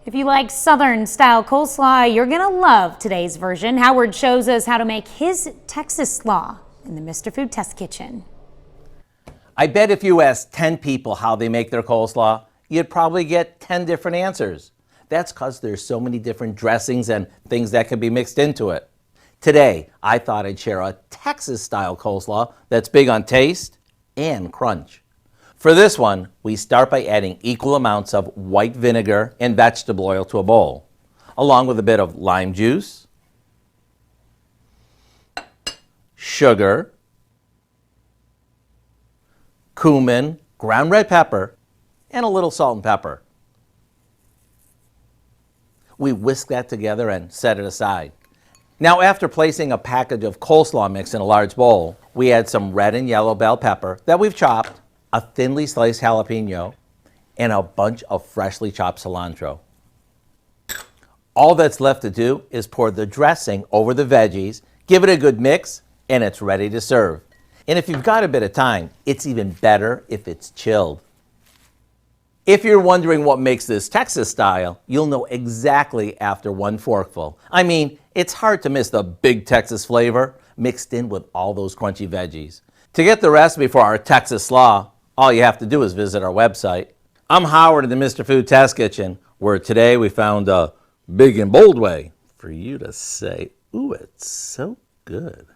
If you like Southern-style coleslaw, you're going to love today's version. Howard shows us how to make his Texas slaw in the Mr. Food Test Kitchen. I bet if you asked 10 people how they make their coleslaw, you'd probably get 10 different answers. That's because there's so many different dressings and things that can be mixed into it. Today, I thought I'd share a Texas-style coleslaw that's big on taste and crunch. For this one, we start by adding equal amounts of white vinegar and vegetable oil to a bowl, along with a bit of lime juice, sugar, cumin, ground red pepper, and a little salt and pepper. We whisk that together and set it aside. Now, after placing a package of coleslaw mix in a large bowl, we add some red and yellow bell pepper that we've chopped, a thinly sliced jalapeno, and a bunch of freshly chopped cilantro. All that's left to do is pour the dressing over the veggies, give it a good mix, and it's ready to serve. And if you've got a bit of time, it's even better if it's chilled. If you're wondering what makes this Texas style, you'll know exactly after one forkful. I mean, it's hard to miss the big Texas flavor mixed in with all those crunchy veggies. To get the recipe for our Texas slaw, all you have to do is visit our website. I'm Howard in the Mr. Food Test Kitchen, where today we found a big and bold way for you to say, ooh, it's so good.